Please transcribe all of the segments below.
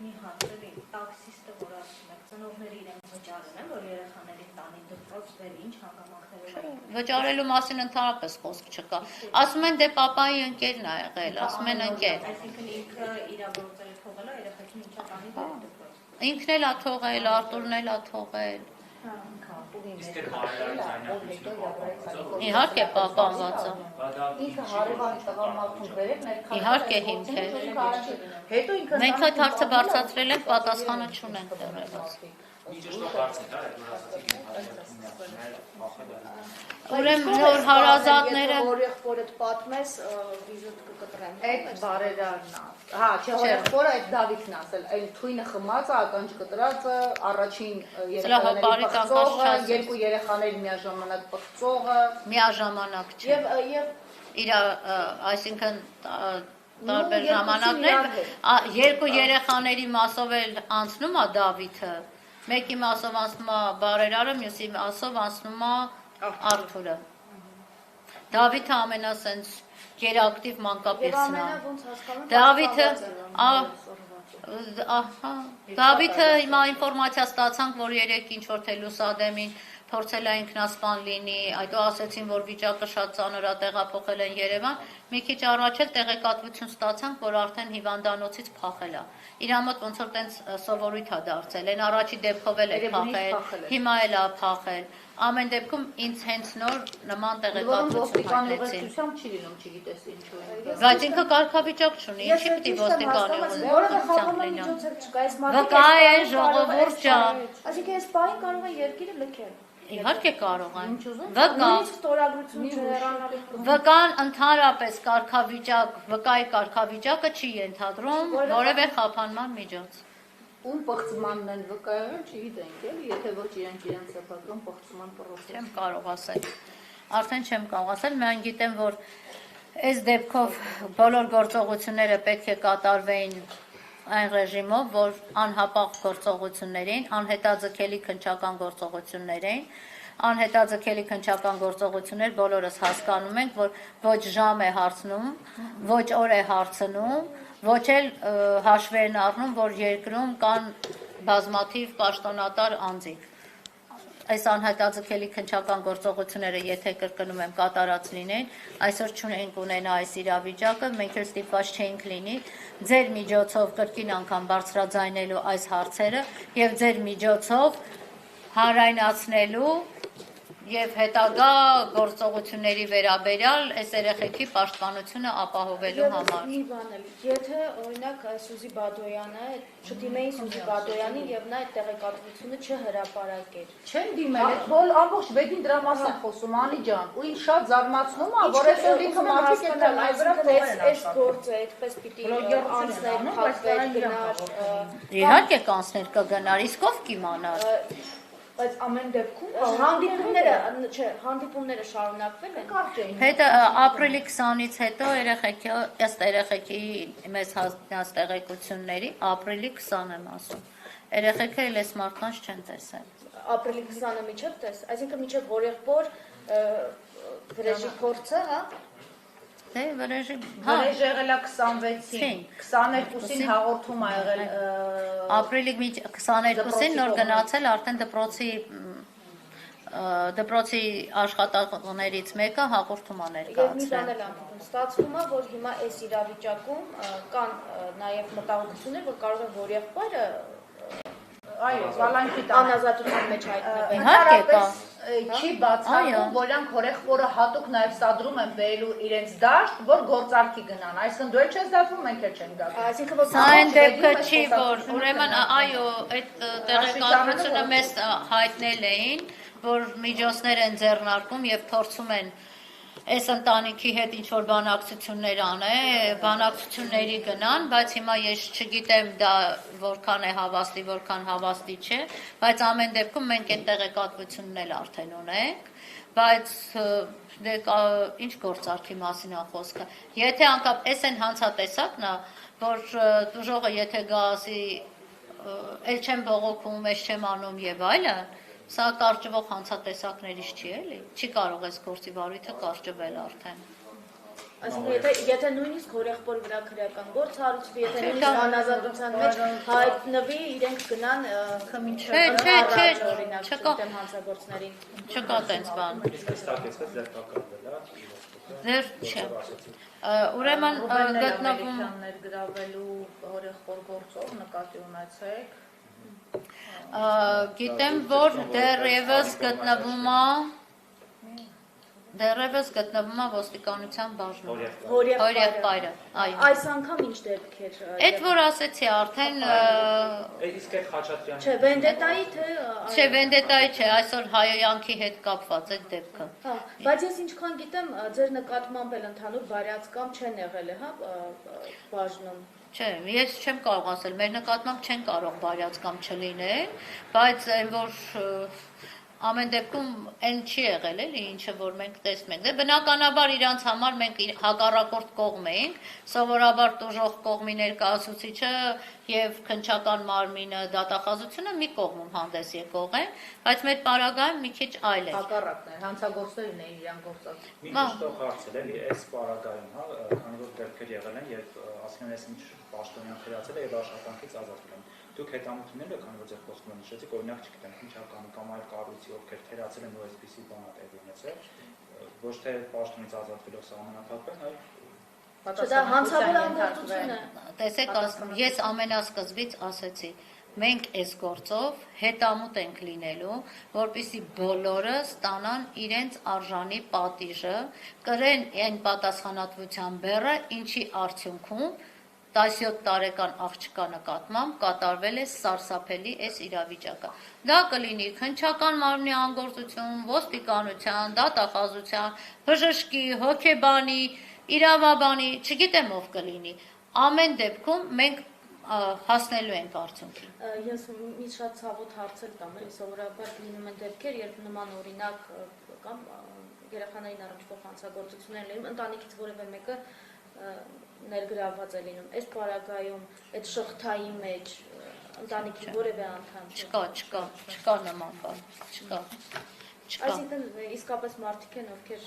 մի հարցերի տաքսիստը, որ ասում եք, ծնողները իրենց վճարել են, որ երեխաներին տանի դպրոց բեր, ինչ հանգամանքներով։ Վճարելու մասին ընդհանրապես խոսք չկա։ Ասում են դե պապայի ընկերն ա եղել, ասում են ընկեր։ Այսինքն ինքը իր գործերը թողել է, երեխեքին ինչա տանի դպրոց։ Ինքն էլ ա թողել, Արտուրն էլ ա թողել։ Իհարկե պահպանված է։ Ինքը հարևան տղամարդուն բերել մեր Իհարկե հիմք է։ հետո ինքը Մենք այդ հարցը բարձրացրել ենք, պատասխանը չունենք դեռևս։ Ուրեմն նոր հարազատները որ եղբորդ պատմես վիզուտ կկտրեմ։ այդ բարերարն է։ Հա, չէ, հորեղբորը այդ Դավիթն ասել, այն թույնը խմածը, ականջ կտրածը, առաջին երեխաների պղծողը, երկու երեխաների միաժամանակ պղծողը, միաժամանակ չէ։ Եվ իր, այսինքն տարբեր ժամանակներ, երկու երեխաների մասով էլ անցնում է Դավիթը, մեկի մասով անցնում է բարերարը, մյուսի մասով անցնում է Արթուրը։ Դավիթը ամենասենց գերակտիվ մանկապետն է։ Դավիթը հիմա ինֆորմացիա ստացանք, որ երեք ինչ որ Թելուսադեմին փորձել է ինքնասպան լինի, այդո ասեցին, որ վիճակը շատ ծանր է, տեղափոխել են Երևան, մի քիչ առաջ էլ տեղեկատվություն ստացանք, որ արդեն հիվանդանոցից փախել է։ Իր մոտ ոնց որ տենց սովորույթ է դարձել, այն առաջի դեպքով էլ է փախել, հիմա էլ է փախել։ Ամեն դեպքում ինձ հենց նոր նման տեղեկատվություն հայտնեցին։ չի լինում, չգիտես ինչու։ Բայց ինքը կարգավիճակ չունի, ինչի պիտի ոստիկանի որևէ խափանման միջոցներ չկա, այս Վկա է, ժողովուրդ ջան։ Այսինքն այս բանը կարող է երկիրը լքել։ Իհարկե կարող են։ Նույնիսկ ստորագրություն չհեռանալ։ Վկան ընդհանրապես կարգավիճակ, վկայի կարգավիճակը չի ենթադրում որևէ խափանման միջոց։ Ում պղծմանն են վկայել, չգիտենք էլի, եթե ոչ իրենց սեփական պղծման պրոցես։ Չեմ կարող ասել։ Արդեն չեմ կարող ասել, միայն գիտեմ, որ այս դեպքով բոլոր գործողությունները պետք է կատարվեին այն ռեժիմով, որ անհապաղ գործողություններին, անհետաձգելի քննչական գործողություններին, անհետաձգելի քննչական գործողություններ բոլորս հասկանում ենք, որ ոչ ժամ է հարցնում, ոչ օր է հարցնում, ոչ էլ հաշվերն առնում, որ երկրում կան բազմաթիվ պաշտոնատար անձիկ։ Այս անհետաձգելի քննչական գործողությունները, եթե կրկնում եմ, կատարած լինեն, այսօր չունենք ունենա այս իրավիճակը, մենք էլ ստիպված չէինք լինի ձեր միջոցով կրկին անգամ բարձրաձայնելու այս հարցերը եւ ձեր միջոցով հանրայնացնելու եւ հետագա գործողությունների վերաբերյալ այս երեխեքի պաշտպանությունը ապահովելու համար։ Մի բան էլ, եթե օրինակ Սուզի Բադոյանը չդիմեին Սուզի Բադոյանին եւ նա այդ տեղեկատվությունը չհրապարակեր։ Չեն դիմել, այդ բոլ ամբողջ բեդին դրա մասին խոսում Անի ջան, ու ինձ շատ զարմացնում է, որ այս լիքը մարդիկ են այս վրա այս գործը այդպես պիտի անցներ, փակվեր, գնար։ Իհարկե կանցներ կգնար, իսկ ով կիմանար։ Բայց ամեն դեպքում հանդիպումները շարունակվել են։ Հետո ապրիլի 20-ից հետո երեխեքի, ըստ երեխեքի մեզ հասնած տեղեկությունների, ապրիլի 20 եմ ասում։ Երեխեքը էլ այս մարդկանց չեն տեսել։ Ապրիլի 20-ը միջև տես, այսինքն միջև որեղբոր վրեժի փորձը, հա։ Դե վրեժի, վրեժ եղել է 26-ին, 22-ին հաղորդում ա եղել ապրիլի 22-ին նոր գնացել արդեն դպրոցի աշխատողներից մեկը հաղորդում ա ներկայացրել։ Եվ մի բան էլ անդիպում ստացվում է, որ հիմա այս իրավիճակում կան նաև մտահոգություններ, որ կարող է որեղբայրը այո, վալանքի տան անազատության մեջ հայտնվել։ Իհարկե կա։ Չի բացառվում, որ իրանք հորեղբորը հատուկ նաև սադրում են բերելու իրենց դաշտ, որ գործարքի գնան։ Այսինքն դու էլ չես դատվում, մենք էլ չենք դատվում։ Այսինքն որ սա այն դեպքը չի, որ ուրեմն այո, այդ տեղեկատվությունը մեզ հայտնել էին, որ միջոցներ են ձեռնարկում եւ փորձում են այս ընտանիքի հետ ինչ որ բանակցությունների գնան, բայց հիմա ես չգիտեմ դա որքան է հավաստի, որքան հավաստի չէ, բայց ամեն դեպքում մենք այդ տեղեկատվությունն էլ արդեն ունենք, բայց դե ինչ գործարքի մասին է խոսքը։ Եթե անկապ այս են հանցատեսակն է, որ դժողը եթե գա ասի, էլ չեմ բողոքում, ես չեմ անում եւ այլն, սա կարճվող հանցատեսակներից չի էլի, չի կարող այս գործի վարույթը կարճվել արդեն։ Այսինքն եթե նույնիսկ հորեղբոր վրա քրեական գործ հարուցվի, եթե նույնիսկ անազատության մեջ հայտնվի, իրենք գնան Չէ, օրինակ դեմ հանցագործներին։ Չկա տենց բան։ Դեռ չէ։ Ուրեմն գտնվում ներգրավելու հորեղբոր գործով նկատի ունեցեք։ Գիտեմ, որ դեռևս գտնվում է ոստիկանության բաժնում։ Հորեղբայրը, այո։ Այս անգամ ինչ դեպք էր։ Այդ որ ասեցի արդեն Իսկ այդ Խաչատրյանը Չէ, վենդետայի թե Չէ, վենդետայի չէ, այսօր հայոյանքի հետ կապված այդ դեպքը։ Հա, բայց ես ինչքան գիտեմ, ձեր նկատմամբ էլ ընդհանուր բարյացկամ չեն եղել, հա, բաժնում։ Չէ, ես չեմ կարող ասել, մեր նկատմամբ չեն կարող բարյացկամ չլինել, բայց այն որ ամեն դեպքում այն չի եղել էլի, ինչը որ մենք տեսնում ենք։ Դե բնականաբար իրանց համար մենք հակառակորդ կողմ ենք, սովորաբար տուժող կողմի ներկայացուցիչը եւ քննչական մարմինը դատախազությունը մի կողմում հանդես եկող են, բայց մեր պարագայում մի քիչ այլ է։ Հակառակն է, հանցագործներն էին իրան գործած։ մի քիչ հարցել էլի այս պարագայում, հա, քանի որ դեպքեր եղել են, երբ ասում են, ինչ պաշտոնյան խրացել է եւ աշխատանքից ազատվել են։ Դուք հետամուտները, քանի որ ձեր խոսքում նշեցիք, օրինակ չգիտեմ, քննչական կամ այլ կառույցի ովքեր թերացել են ու այսպիսի բան ա տեղի ունեցել, ոչ թե պաշտոնից ազատվելով սահմանափակվեն, այլ Դա հանցավոր անգործություն է։ Տեսեք, ես ամենասկզբից ասեցի, մենք այս գործով հետամուտ ենք լինելու, որպեսզի բոլորը ստանան իրենց արժանի պատիժը, կրեն այն պատասխանատվության բեռը, ինչի արդյունքում 17 տարեկան աղջկա նկատմամբ կատարվել է սարսափելի այս իրավիճակը։ Դա կլինի քննչական մարմնի անգործություն, ոստիկանության, դատախազության, բժշկի, հոգեբանի, իրավաբանի, չգիտեմ ով կլինի։ Ամեն դեպքում մենք հասնելու ենք արդյունքին։ Ես մի շատ ցավոտ հարցեր տամ, էլի սովորաբար լինում են դեպքեր, երբ նման օրինակ կամ երեխաներին առնչվող հանցագործություններ լինում, ընտանիքից որևէ մեկը ներգրավված է լինում։ Այս պարագայում այդ շղթայի մեջ ընտանիքի որևէ անդամ Չկա նման բան, չկա։ Այսինքն իսկապես մարդիկ են, ովքեր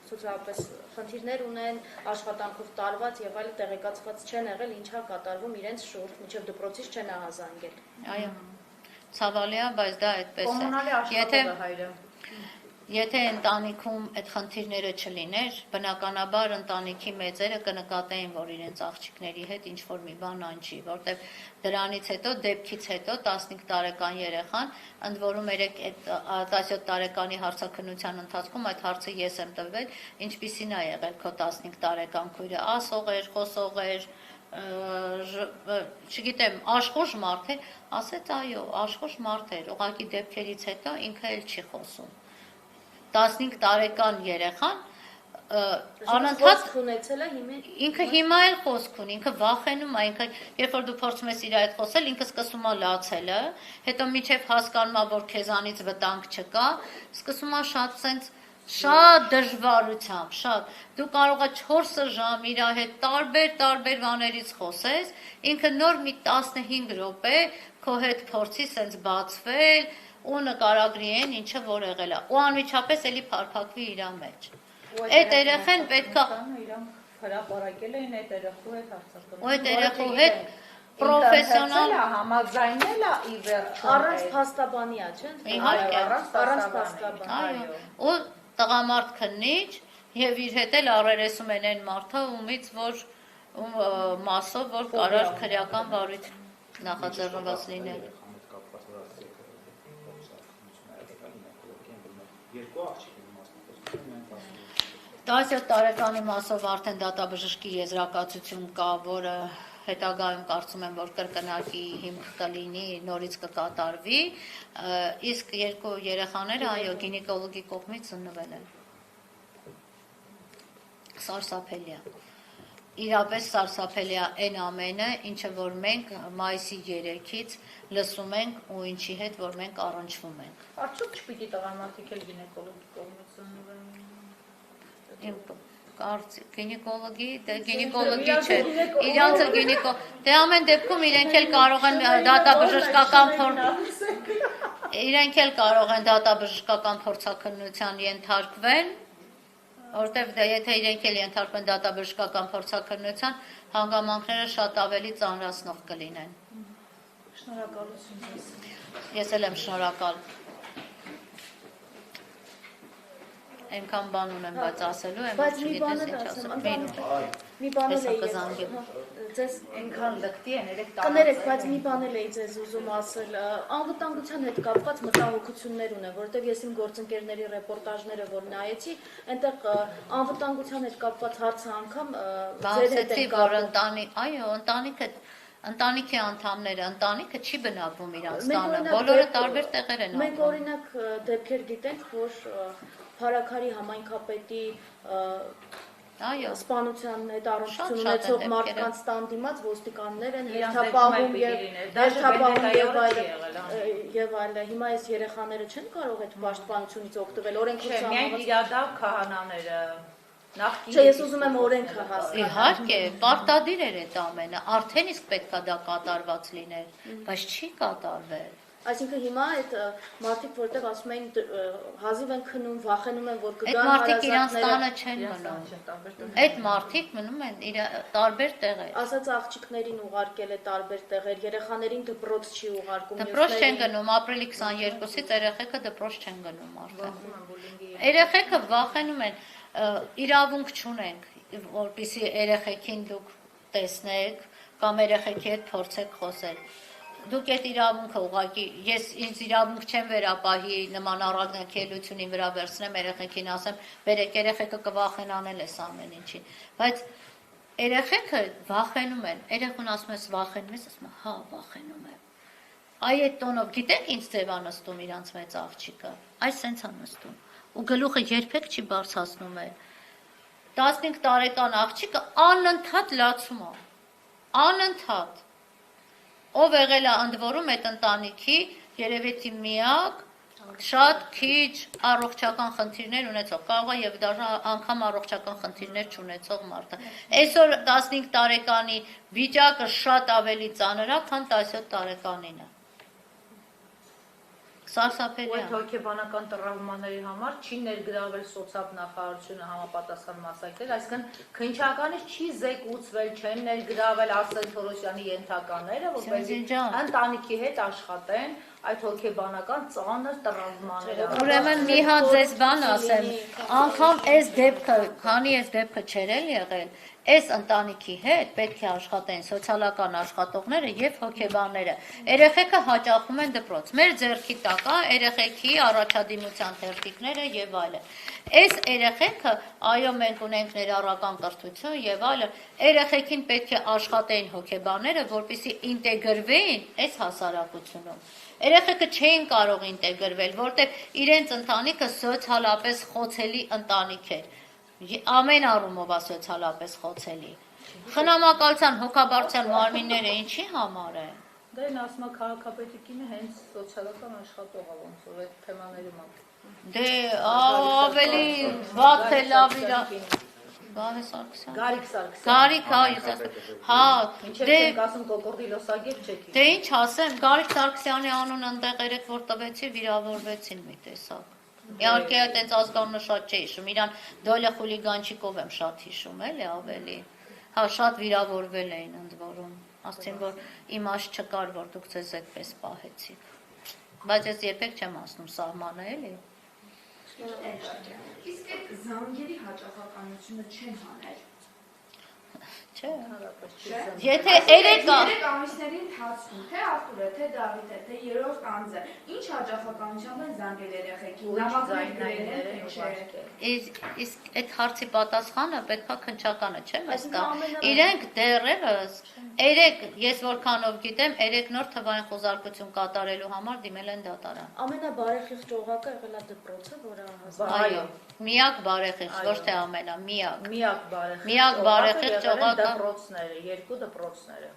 սոցիալապես խնդիրներ ունեն, աշխատանքով տարված եւ այլ տեղեկացված չեն եղել, ինչա կատարվում իրենց շուրջ, մինչեւ դպրոցից չեն ահազանգել։ Այո։ Ցավալի է, բայց դա այդպես է։ Կոմունալի աշխատողը հայրը։ Եթե ընտանիքում այդ խնդիրները չլիներ, բնականաբար ընտանիքի մեծերը կնկատեին, որ իրենց աղջիկների հետ ինչ-որ մի բան անջի, որտեղ դրանից հետո, դեպքից հետո 15 տարեկան երեխան, ընդ որում 17 տարեկանի հարցաքննության ընթացքում այդ հարցը ես եմ տվել, ինչպիսին է եղել քո 15 տարեկան քույրը, ասող էր, խոսող էր, չգիտեմ, աշխուժ մարդ է, ասեց այո, աշխուժ մարդ էր, ուղղակի դեպքերից հետո ինքը էլ չի խոսում։ 15 տարեկան երեխան անընդհատ ունեցել է ինքը հիմա էլ խոսք ունի, ինքը վախենում է, ինքը երբ որ դու փորձում ես իր հետ խոսել, ինքը սկսում է լացելը, հետո միջև հասկանում է, որ քեզանից վտանգ չկա, սկսում է շատ դժվարությամբ, շատ դու կարող ես 4 ժամ իր հետ տարբեր բաներից խոսես, ինքը նոր մի 15 րոպե քո հետ փորձի սենց բացվել ու նկարագրի են ինչը որ եղել է ու անմիջապես էլի փարփակվի իր մեջ։ Այդ երեխան պետքա իրանք հրապարակել էին այդ երեխու հետ հարցակցում։ Ու այդ երեխու հետ պրոֆեսիոնալ համաձայնել է ի վերջո առանց փաստաբանիա, չէ՞։ Իհարկե, առանց փաստաբանի։ այո, ու տղամարդ քննիչ եւ իր հետ էլ առերեսում են այն մարդը ումից որ մասով որ կարար քրեական վարույթ նախաձեռնված լինել։ Երկու աղջիկների մասնակցությունը 17 տարեկանի մասով արդեն դատաբժշկի եզրակացություն կա, որը հետագայում կարծում եմ, որ կրկնակի հիմք կլինի, նորից կկատարվի, իսկ երկու երեխաները այո գինեկոլոգի կողմից ծնվել են։ Սարսափելի է։ Իրապես սարսափելի է այն ամենը, ինչը որ մենք մայիսի 3-ից լսում ենք ու ինչի հետ որ մենք առնչվում ենք։ Արդյոք չպիտի տղամարդիկ էլ գինեկոլոգի կողմից ծնվեն։ Գինեկոլոգի, դե գինեկոլոգի չէ, իրանց դե ամեն դեպքում իրենք էլ կարող են դատաբժշկական փորձաքննության ենթարկվել, որտեվ եթե իրենք էլ ենթարկվեն դատաբժշկական փորձաքննության, հանգամանքները շատ ավելի ծանրացնող կլինեն։ Շնորհակալություն ձեզ։ Ես էլ եմ շնորհակալ։ Այնքան բան ունեմ, բայց ասելու եմ, Բայց մի չգիտես բան ինչ ասեմ, ասեմ։ մի բան Հեսա էլ կզանգեմ։ ձեզ Այնքան լկտի են, երեք կներեք, բայց մի բան էլ էի ձեզ ուզում ասել, անվտանգության հետ կապված մտահոգություններ ունեմ, որովհետև ես իմ գործընկերների ռեպորտաժները որ նայեցի, այնտեղ անվտանգության հետ կապված հարցը անգամ ձեր հետ Բացեցի, են որ կապում։ այո, ընտանիքի անդամները, ընտանիքը չի բնակվում իրանց Մենք տանը, օրինակ բոլորը տարբեր տեղեր են Մենք ապրում։ օրինակ դեպքեր գիտենք, որ Փարաքարի համայնքապետի Այո, սպանության հետ առնչություն Շատ ունեցող են մարդկանց տան դիմաց ոստիկաններ են Իրանց հերթապահում եւ այլ։ Հիմա այս երեխաները չեն կարող այդ պաշտպանությունից օգտվել, օրենքով Չէ, միայն իրադարձ քահանաները նախկին։ Չէ, ես ուզում եմ օրենքը հասկանալ։ իհարկե, պարտադիր էր այդ ամենը, արդեն իսկ պետքա դա կատարված լիներ, բայց չի կատարվել։ Այսինքն հիմա այդ մարդիկ, որտեղ ասում էին հազիվ են քնում, վախենում են, որ Այդ կգան մարդիկ իրանց հարազատները։ տանը չեն մնում։ Այդ մարդիկ մնում են տարբեր տեղեր։ Ասած աղջիկներին ուղարկել է տարբեր տեղեր, երեխաներին դպրոց չի ուղարկում։ Դպրոց չեն գնում, ապրիլի 22-ից երեխեքը դպրոց չեն գնում արդեն։ Երեխեքը վախենում են, իրավունք չունենք, որպեսզի երեխեքին դուք տեսնեք կամ երեխեքի հետ փորձեք խոսել։ Դուք այդ իրավունքը ուղղակի, ես ինձ իրավունք չեմ վերապահի նման առաքելությունի վրա վերցնեմ երեխեքին ասեմ, բերեք երեխեքը կվախենանել էս ամեն ինչին, բայց երեխեքը վախենում են, երեխուն ասում ես վախենում ես, ասում հա վախենում եմ, այ այդ տոնով գիտեք ինչ ձև է նստում իրանց մեծ աղջիկը, այս սենց է նստում, ու գլուխը երբեք չի բարձրացնում է, 15 տարեկան աղջիկը անընդհատ լացում է, անընդհատ Ով եղել է ընդ որում այդ ընտանիքի երևի միակ շատ քիչ առողջական խնդիրներ ունեցող, կարող է եւ դաժա անգամ առողջական խնդիրներ չունեցող մարդը։ Այսօր 15 տարեկանի վիճակը շատ ավելի ծանր է, քան 17 տարեկանինը։ Սարսափելի Այդ հոգեբանական տրավմաների համար չի ներգրավել սոցիալ նախարարությունը համապատասխան մասնակցել, այսինքն քննչականից չի զեկուցվել, չեն ներգրավել Արսեն Թորոսյանի ենթակաները, որպեսզի ընտանիքի հետ աշխատեն այդ հոգեբանական ծանր տրավմաները։ Ուրեմն մի հատ ձեզ բան ասեմ, անգամ այս դեպքը, քանի այս դեպքը չէր եղել, այս ընտանիքի հետ պետք է աշխատեն սոցիալական աշխատողները եւ հոգեբանները։ Երեխեքը հաճախում են դպրոց։ Մեր ձեռքի տակ է երեխեքի առաջադիմության թերթիկները եւ այլն։ Այս երեխեքը, այո, մենք ունենք ներառական կրթություն եւ այլն, երեխեքին պետք է աշխատեն հոգեբանները, որպեսզի ինտեգրվեին այս հասարակությունում։ Երեխեքը չէին կարող ինտեգրվել, որտեղ իրենց ընտանիքը սոցիալապես խոցելի ընտանիք էր։ Ամեն առումով է սոցիալապես խոցելի։ Խնամակալության, հոգաբարձության մարմինները ինչի համար են։ Դա են ասում քաղաքապետիկինը հենց սոցիալական աշխատող է ոնց որ այդ թեմաներում է։ Դե ավելի վատ է լավ իրա։ Գարիկ Սարգսյան։ Գարիկ Սարգսյան։ Գարիկ, հա, Ինչեր չենք ասում կոկորդիլոսագիր չեք։ Դե ինչ ասեմ, Գարիկ Սարգսյանի անուն ընդեղ երեք որ տվեցի, վիրավորվեցին մի տեսակ։ Իհարկե այդպես ազգանունը շատ չէի հիշում, իրան դոլե խուլիգանչիկով եմ շատ հիշում, էլի ավելի։ Հա, շատ վիրավորվել էին ընդ որում։ Ասեցին, որ իմաստ չկար, որ դուք ձեզ այդպես պահեցիք։ Բայց ես երբեք չեմ ասում սահմանը, էլի։ Իսկ այդ զանգերի հաճախականությունը չեն հանել։ Չէ։ Չէ։ Եթե 3 ամիսների ընթացքում թե Արտուրը, թե Դավիթը, թե երրորդ անձը ինչ հաճախականությամբ են զանգել երեխեքին, նամակներ գրել են, թե չէ։ Իսկ այդ հարցի պատասխանը պետքա քննչականը չեմ ստա։ Իրենք դեռևս 3, ես որքանով գիտեմ, 3 նոր թվային խոզարկություն կատարելու համար դիմել են դատարան։ Ամենաբարեխիղճ օղակը եղել է դպրոցը, որը Այո, միակ բարեխիղճ, ոչ թե ամենա, միակ։ Միակ բարեխիղճ օղակը դպրոցները, երկու դպրոցները։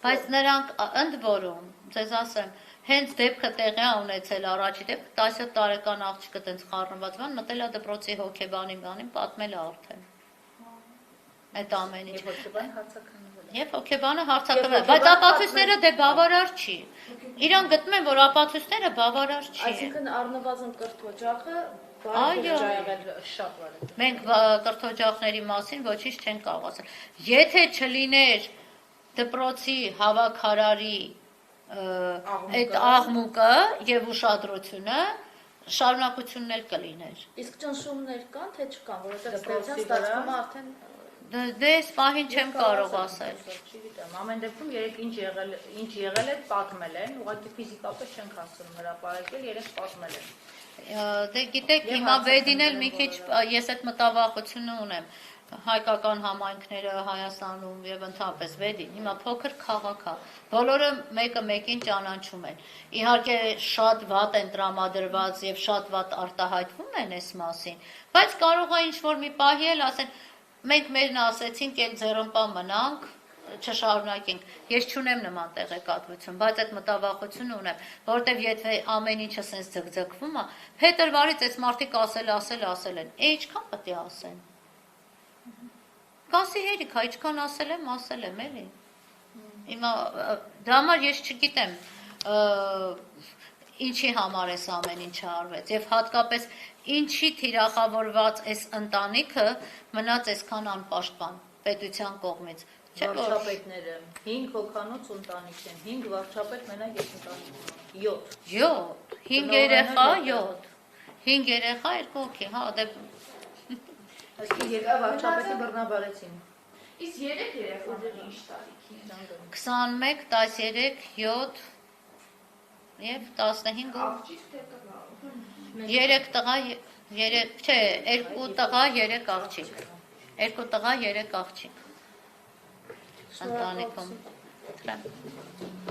Բայց նրանք ընդ որում, ձեզ ասեմ, հենց դեպքը տեղի է ունեցել առաջի դեպքը 17 տարեկան աղջիկը տենց խառնված բան մտել է դպրոցի հոգեբանին բանին պատմել է արդեն։ Այդ ամեն ինչ։ Եվ հոգեբանը հարցակրվել, բայց ապացույցները դե բավարար չի։ Իրան գտնում են, որ ապացույցները բավարար չի։ Այսինքն առնվազն կրթօջախը Այո։ Շատ բարդ։ Մենք կրթօջախների մասին ոչինչ չենք կարող ասել։ Եթե չլիներ դպրոցի հավաքարարի այդ աղմուկը եւ ուշադրությունը, շարունակությունն էլ կլիներ։ Իսկ ճնշումներ կան, թե չկան, որովհետև ստեղծան ստացվում արդեն Դե այս պահին չեմ կարող ասել։ Չգիտեմ, ամեն դեպքում երեք ինչ եղել է պատմել են, ուղղակի ֆիզիկապես չենք հասցնում հրապարակել, երեք պատմել են։ Դե գիտեք, հիմա վեդին էլ մի քիչ ես այդ մտավախությունը ունեմ։ Հայկական համայնքները Հայաստանում եւ ընդհանրապես վեդին հիմա փոքր քաղաք է։ Բոլորը մեկը մեկին ճանաչում են։ Իհարկե շատ վատ են տրամադրված եւ շատ վատ արտահայտվում են այս մասին, բայց կարող է ինչ-որ մի պահի էլ ասեն մենք մերն ասեցինք, էլ ձեռնպա մնանք, չշարունակենք։ Ես չունեմ նման տեղեկատվություն, բայց այդ մտավախությունը ունեմ, որովհետև եթե ամեն ինչը սենց ձգձգվում է, փետրվարից այս մարդիկ ասել են, ինչքան պետք է ասեն։ Կասի հերիք, ինչքան ասել եմ, էլի։ Հիմա դա համար ես չգիտեմ, ինչի համար էս ամեն ինչը արվեց եւ հատկապես ինչի թիրախավորված այս ընտանիքը մնաց այսքան անպաշտպան պետության կողմից։ Վարչապետները 5 հոգանոց ընտանիք են, 5 վարչապետ մենակ այս ընտանիքն 7 երեխա 5 երեխա 2 հոգի, հա, դե Այսինքն երկու վարչապետի բռնաբարեցին։ Իսկ 3 երեխաներ ինչ տարիքի են։ 21, 13, 7 եւ 15 Աղջիկ թե տղա։ 3 տղա, 2 տղա, 3 աղջիկ։ 2 տղա, 3 աղջիկ։ Ընտանիքում։